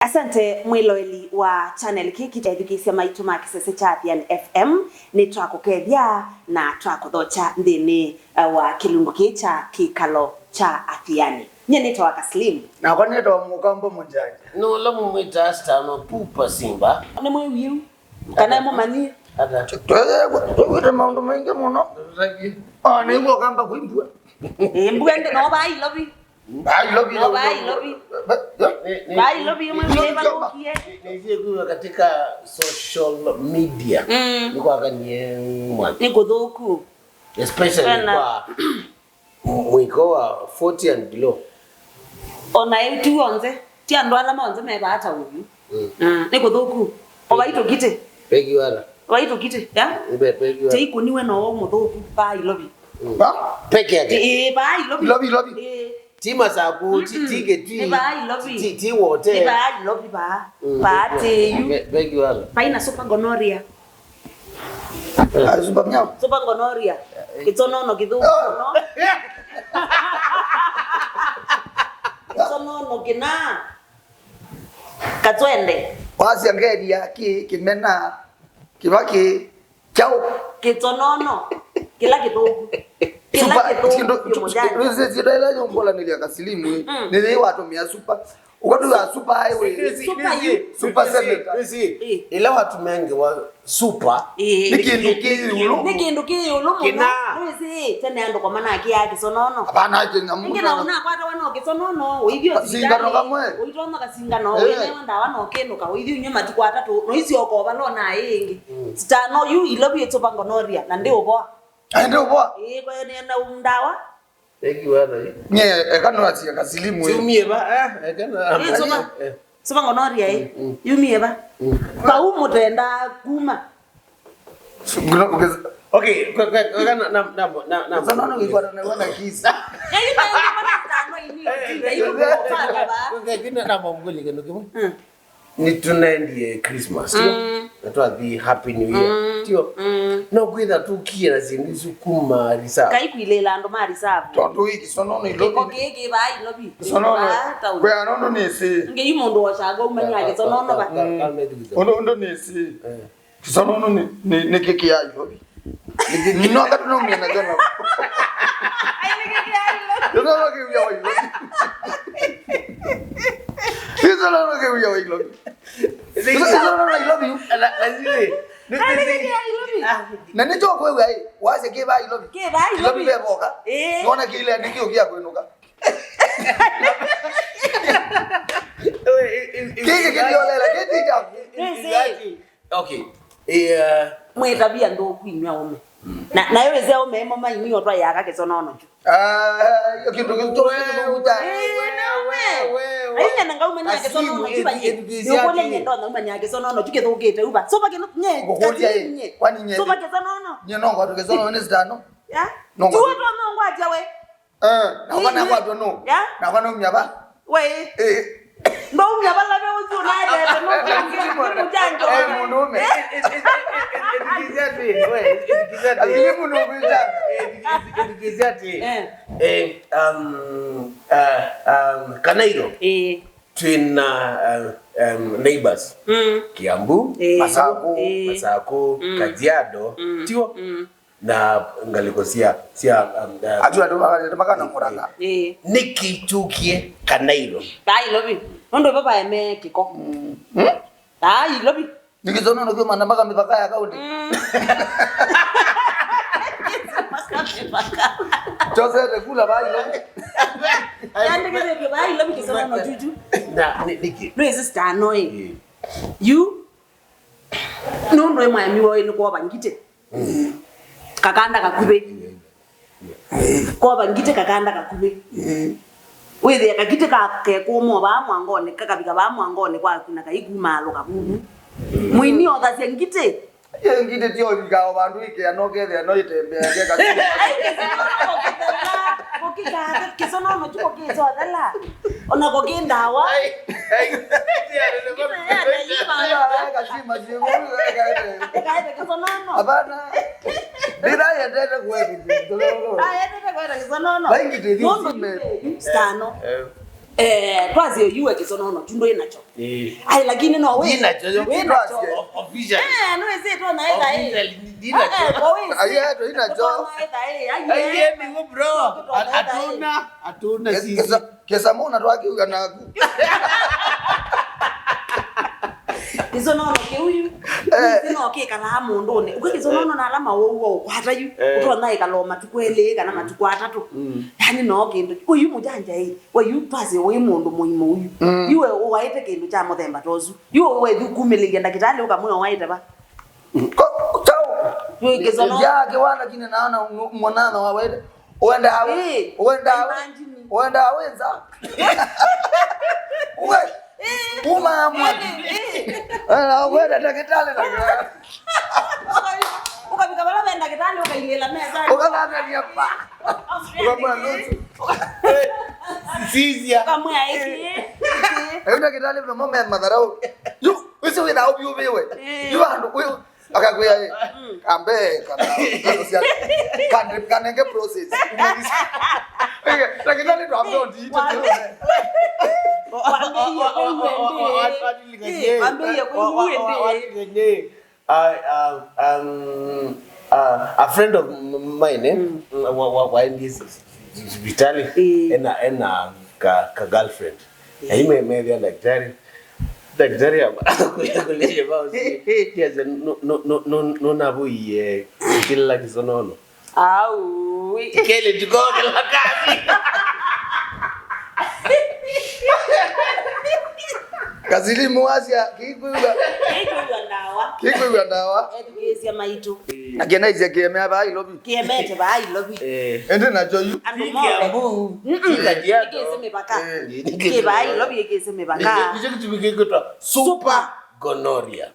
Asante mwiloeli wa channel kiki cha education maitu makisese cha Athiani FM ni twakukethia na twakuthocha ndini wa kilungu kicha kikalo cha Athiani. Nye nito wakaslimu na kwa nito wa mukambo munjaji no lamu mwita asta no pupa simba ni mwiu kana mo mani ada twete maundu mengi muno ni ngo kamba kuimbua mbwende no ba Ilovi Ilovi Ilovi katika social media ni kwa kanye mwa ni kuthuku especially kwa mwiko wa 40 and below ona yetu onze ti andu ala monze me bata uyu ni kuthuku ovai tukiti pegi wala ovai tukiti ya pegi wala ti kuniwe no muthuku ba Ilovi pegi yake ba Ilovi tima saku tige ti wote ba Ilovi ba te yu pegi wala paina super gonorrhea super gonorrhea kithuku kithuku no kithuku kina katwende wasi angedia kimena kibaki chao kithuku kila kithuku Zidela nyongola niliakasilimu nili watu mia super ukatu ya super highway super senator ila watu mengi wa super nikinduki ulu kina nisi tena ando kwa maana yake kisonoono hapana jenga mungu ngina una kwata wana kisonoono uivyo singano kamwe uitoma kasingano wene wanda wana okenuka uivyo nyuma tikwata to no isi okoba lona yengi stano you Ilovi etopa gonorrhea na ndio boa ndio boa kwa nena umdawa pegi wala nye ekano ati akasilimu tumie ba ekana soba gonorrhea yumie ba ba umutenda kuma okay na sana ngikwa na wana kisa na mongoli keno kimo ni tunaendie Christmas natwa the happy new year tio no kwitha tukie na zingi sukuma risa kai kwilela ndo mari sabu tondu hiki sonono Ilovi kokeke ba Ilovi sonono kwa nono nisi nge yumondo washaga umanya yake sonono ba ondo nisi sonono ni kiki ya Ilovi no akatu no mwana jana ai ni kiki ya Ilovi no kiki ya Ilovi Kisonoono ke uya Ilovi. Kisonoono Ilovi. Lazile. Na nicho kwewe ai wase ke ba Ilovi. Ke ba Ilovi beboka. Ngona kile andiki ukia kwenuka. Kike kidiolela ketija. Okay. Mwetabia ndo kwinywa Aume. Na yoweze Aume mama yimi otwa yaka kisonoono chu. Yo kindu uta. Aina nanga umanya kisonoono chibanye. Yokole nyendo na umanya kisonoono chukethukite uba. Soba kino nye. Ngokolia ye. Kwani nye. Soba kisonoono. Nye nongo atu kisonoono ni zidano. Ya. Tuwa to nongo atia we. Na wana kwa to no. Ya. Na wana umyaba. We. Ndo umyaba labe uzuna ede no kimujanjo. Munume. Edikizati we edikizati. Aliye munume ja. Edikizati. Kanairo. Twin neighbors. Kiambu, Masako, Kajiado, tio na ngalikosia ajua ndo makana muranga nikitukie Kanairo ba Ilovi ndo baba eme kiko ba Ilovi nikizona kwa maana mpaka mipaka ya kaunti Jose de kula ba Ilovi yande kete ba Ilovi kisonoono juju na niki no is stano you no ndo mwami wo ni ko bangite kakanda kakube ko bangite kakanda kakube wethe kakite ka ko mo ba mwangone kakabika ba mwangone kwa kuna kaigumalo kabubu mwini othacia ngite ngite tio bigao bandu ike anokethe no itembea ngeka kokika kisonoono chuko kisodala ona kokindawa kashima jimu kaite kisonoono abana dira ya dada kwetu ayete kwenda kisonoono baingite stano Twazi yuwe kisonoono tundo inacho. Ai lakini no wewe. Inacho official. No ese to na ida Inacho. Aya to inacho. Ai ni bro. Atuna sisi. Kesa mona twakiuga naku. Kisonoono ke huyu. Sino ke kana mundu ne. Uke kisonoono na alama wo kwata yu. Utona ikaloma tukwele kana matukwata tu. Yani no kindu. Uyu mujanja wayu twazi we mundu muimo uyu. Yuwe waite kindu cha muthemba tozu. Yuwe we thukumilingia ndakitali ukamwe waite ba. Chao. Yuwe kisonoono. Ya kiwana kine naona mwanana wa waite. Uenda haweza. Uwe. Uma mwadi. Uenda dakitali na. Ukabika bala benda kitali ukailela meza. Ukalala ni hapa. Ukamwa nusu. Sisia. Kamwe aiki. Uenda kitali vile mama madharau. Yu, wewe wewe na ubi wewe. Yu andu wewe. Akakuya ambe kana kanenge process. Lakini ndo amdo ndi. A friend of mine Vitali and a girlfriend. He may be like daktari kuleje bao kiaza no nabu ye kila kisonoono au kile tukoke la kazi Kasilimu Asia kikuiga ndawa edukezia maitu agena izi kemea ba Ilovi kemete ba Ilovi ende na joyu kiambu ikese mebaka ke ba Ilovi ikese mebaka kicho kitumike kutwa super gonorrhea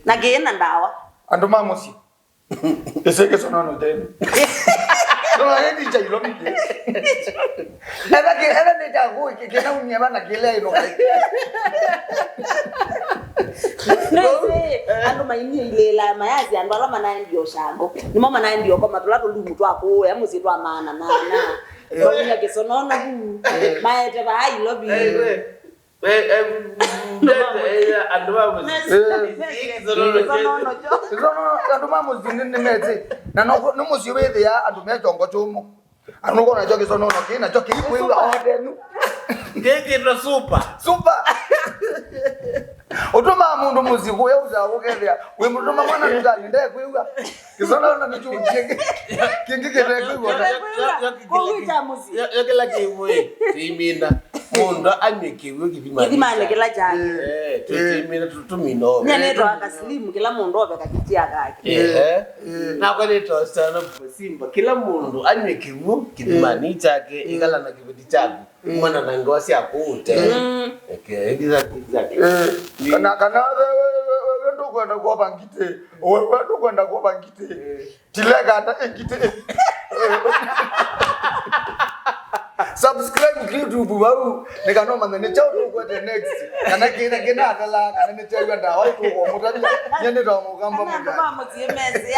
na gena ndawa ando mamosi ese kisonoono tena no yedi cha Ilovi era ne jago kena unyeba na kile ino kai nese ando maini ilela mayazi ando alama na ndio shango ni mama na ndio kwa matulato lumu twako ya musi twa maana nana kwa kisonoono hu maete ba Ilovi ando mamosi nene mete na no musi wethe ya ando me jongo chumo ando kona joki kisonoono kina joki kuiga odenu ngeke ndo super Utoma mundu muziku ya uzawo kethia we mutoma mwana ndani ndeke kuiga kisonoono ni chunje kingi kete kuiga kuita muzi yakela kiwe timina mundu anyekiwe kidimane kila jani tutimina tutumino nyane ndo akaslimu kila mundu obeka kitia kake na kwani tosana simba kila mundu anyekiwe kidimani chake ikala na kibidi chake mwana na ngosi akute exactly kana ndo kwenda kwa bangite wewe ndo kwenda kwa bangite tilega anda ngite subscribe to YouTube bau nikano mangane chao ndo kwa the next kana kina atala kana ne chao ndawa ko mutabi nyane ndo mugamba mama mama ziemezi